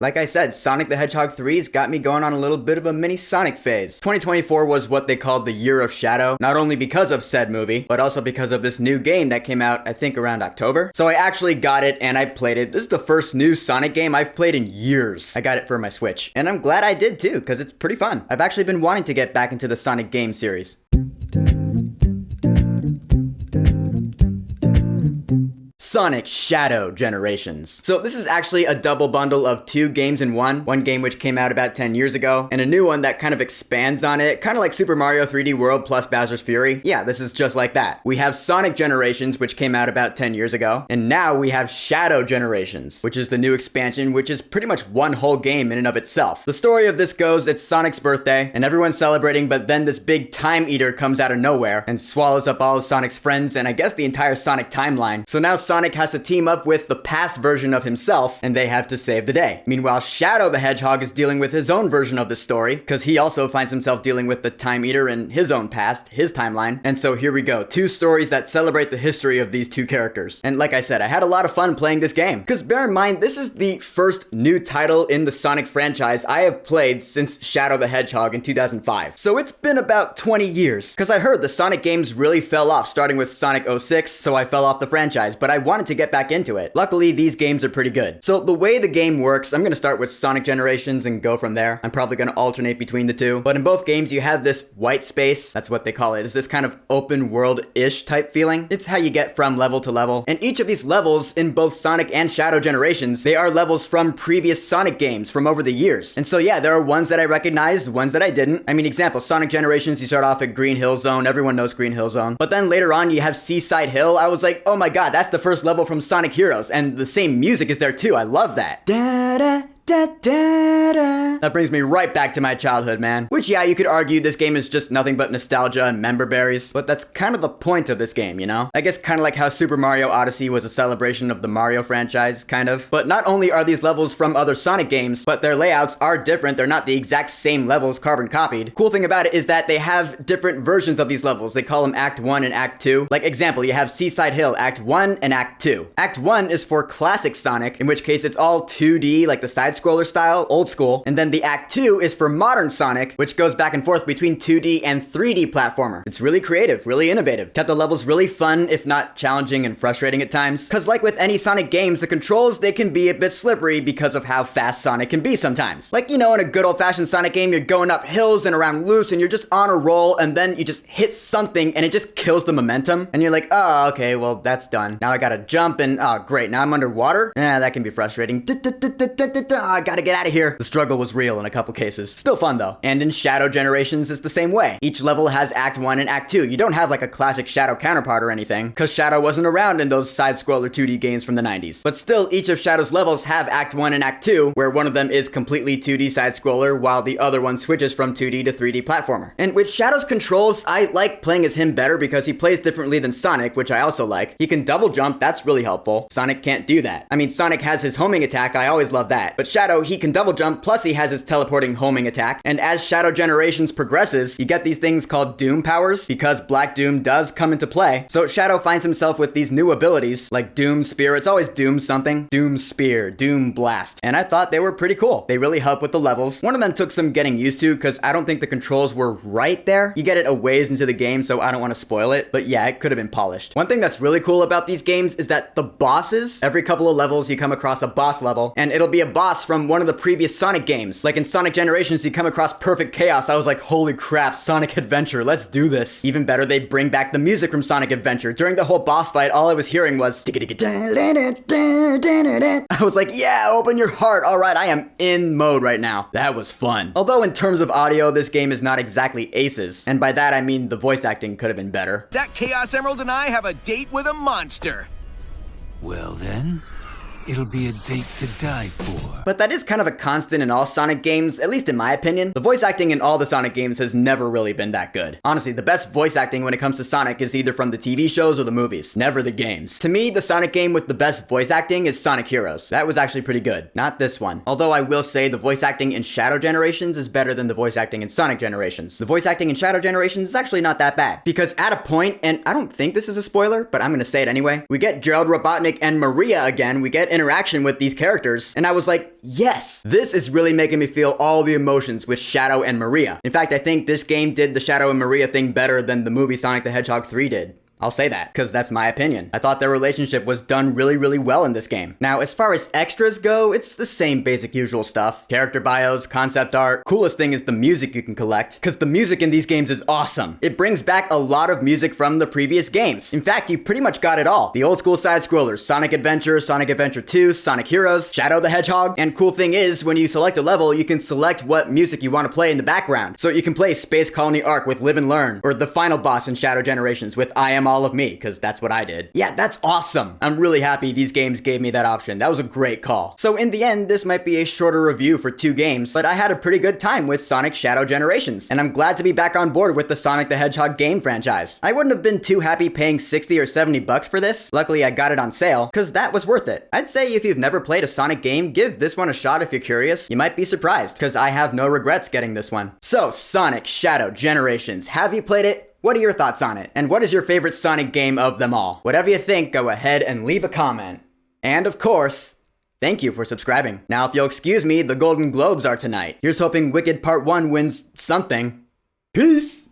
Like I said, Sonic the Hedgehog 3's got me going on a little bit of a mini Sonic phase. 2024 was what they called the Year of Shadow, not only because of said movie, but also because of this new game that came out, I think, around October. So I actually got it and I played it. This is the first new Sonic game I've played in years. I got it for my Switch. And I'm glad I did too, because it's pretty fun. I've actually been wanting to get back into the Sonic game series. Sonic Shadow Generations. So this is actually a double bundle of two games in one. One game which came out about 10 years ago, and a new one that kind of expands on it, kind of like Super Mario 3D World plus Bowser's Fury. Yeah, this is just like that. We have Sonic Generations, which came out about 10 years ago, and now we have Shadow Generations, which is the new expansion, which is pretty much one whole game in and of itself. The story of this goes, it's Sonic's birthday, and everyone's celebrating, but then this big Time Eater comes out of nowhere and swallows up all of Sonic's friends, and I guess the entire Sonic timeline. So now Sonic has to team up with the past version of himself, and they have to save the day. Meanwhile, Shadow the Hedgehog is dealing with his own version of the story, because he also finds himself dealing with the Time Eater in his own past, his timeline. And so here we go, two stories that celebrate the history of these two characters. And like I said, I had a lot of fun playing this game, because bear in mind, this is the first new title in the Sonic franchise I have played since Shadow the Hedgehog in 2005. So it's been about 20 years, because I heard the Sonic games really fell off, starting with Sonic 06, so I fell off the franchise, but I wanted to get back into it. Luckily, these games are pretty good. So the way the game works, I'm gonna start with Sonic Generations and go from there. I'm probably gonna alternate between the two. But in both games, you have this white space. That's what they call it. It's this kind of open world-ish type feeling. It's how you get from level to level. And each of these levels in both Sonic and Shadow Generations, they are levels from previous Sonic games from over the years. And so yeah, there are ones that I recognized, ones that I didn't. I mean, example, Sonic Generations, you start off at Green Hill Zone. Everyone knows Green Hill Zone. But then later on, you have Seaside Hill. I was like, oh my god, that's the first level from Sonic Heroes, and the same music is there too. I love that. Da da da da da. That brings me right back to my childhood, man. Which, yeah, you could argue this game is just nothing but nostalgia and member berries, but that's kind of the point of this game, you know? I guess kind of like how Super Mario Odyssey was a celebration of the Mario franchise, kind of. But not only are these levels from other Sonic games, but their layouts are different. They're not the exact same levels carbon copied. Cool thing about it is that they have different versions of these levels. They call them Act 1 and Act 2. Like, example, you have Seaside Hill, Act 1 and Act 2. Act 1 is for classic Sonic, in which case it's all 2D, like the side-scroller style, old school. And then the Act 2 is for modern Sonic, which goes back and forth between 2D and 3D platformer. It's really creative, really innovative. Kept the levels really fun, if not challenging and frustrating at times. Cause like with any Sonic games, the controls, they can be a bit slippery because of how fast Sonic can be sometimes. Like, you know, in a good old-fashioned Sonic game, you're going up hills and around loops and you're just on a roll, and then you just hit something and it just kills the momentum. And you're like, oh, okay, well, that's done. Now I gotta jump and, oh, great, now I'm underwater? That can be frustrating. I gotta get out of here. The struggle was real in a couple cases. Still fun though. And in Shadow Generations, it's the same way. Each level has Act 1 and Act 2. You don't have like a classic Shadow counterpart or anything, because Shadow wasn't around in those side-scroller 2D games from the 90s. But still, each of Shadow's levels have Act 1 and Act 2, where one of them is completely 2D side-scroller, while the other one switches from 2D to 3D platformer. And with Shadow's controls, I like playing as him better because he plays differently than Sonic, which I also like. He can double jump, that's really helpful. Sonic can't do that. I mean, Sonic has his homing attack, I always love that. But Shadow, he can double jump, plus he has his teleporting homing attack. And as Shadow Generations progresses, you get these things called Doom powers, because Black Doom does come into play. So Shadow finds himself with these new abilities, like Doom Spear. It's always Doom something. Doom Spear, Doom Blast. And I thought they were pretty cool. They really help with the levels. One of them took some getting used to, because I don't think the controls were right there. You get it a ways into the game, so I don't want to spoil it. But yeah, it could have been polished. One thing that's really cool about these games is that the bosses, every couple of levels you come across a boss level, and it'll be a boss from one of the previous Sonic games. Like in Sonic Generations, you come across Perfect Chaos. I was like, holy crap, Sonic Adventure, let's do this. Even better, they bring back the music from Sonic Adventure. During the whole boss fight, all I was hearing was I was like, yeah, open your heart. All right, I am in mode right now. That was fun. Although in terms of audio, this game is not exactly aces. And by that, I mean the voice acting could have been better. That Chaos Emerald and I have a date with a monster. Well then, it'll be a date to die for. But that is kind of a constant in all Sonic games, at least in my opinion. The voice acting in all the Sonic games has never really been that good. Honestly, the best voice acting when it comes to Sonic is either from the TV shows or the movies, never the games. To me, the Sonic game with the best voice acting is Sonic Heroes. That was actually pretty good, not this one. Although I will say the voice acting in Shadow Generations is better than the voice acting in Sonic Generations. The voice acting in Shadow Generations is actually not that bad, because at a point, and I don't think this is a spoiler, but I'm gonna say it anyway, we get Gerald Robotnik and Maria again. We get interaction with these characters, and I was like, yes, this is really making me feel all the emotions with Shadow and Maria. In fact, I think this game did the Shadow and Maria thing better than the movie Sonic the Hedgehog 3 did. I'll say that, because that's my opinion. I thought their relationship was done really, really well in this game. Now, as far as extras go, it's the same basic usual stuff. Character bios, concept art. Coolest thing is the music you can collect, because the music in these games is awesome. It brings back a lot of music from the previous games. In fact, you pretty much got it all. The old school side-scrollers, Sonic Adventure, Sonic Adventure 2, Sonic Heroes, Shadow the Hedgehog. And cool thing is, when you select a level, you can select what music you want to play in the background. So you can play Space Colony Arc with Live and Learn, or the final boss in Shadow Generations with I Am All of Me, because that's what I did. Yeah, that's awesome. I'm really happy these games gave me that option. That was a great call. So in the end, this might be a shorter review for 2 games, but I had a pretty good time with Sonic Shadow Generations, and I'm glad to be back on board with the Sonic the Hedgehog game franchise. I wouldn't have been too happy paying 60 or 70 bucks for this. Luckily, I got it on sale, because that was worth it. I'd say if you've never played a Sonic game, give this one a shot if you're curious. You might be surprised, because I have no regrets getting this one. So, Sonic Shadow Generations. Have you played it? What are your thoughts on it? And what is your favorite Sonic game of them all? Whatever you think, go ahead and leave a comment. And of course, thank you for subscribing. Now, if you'll excuse me, the Golden Globes are tonight. Here's hoping Wicked Part 1 wins something. Peace!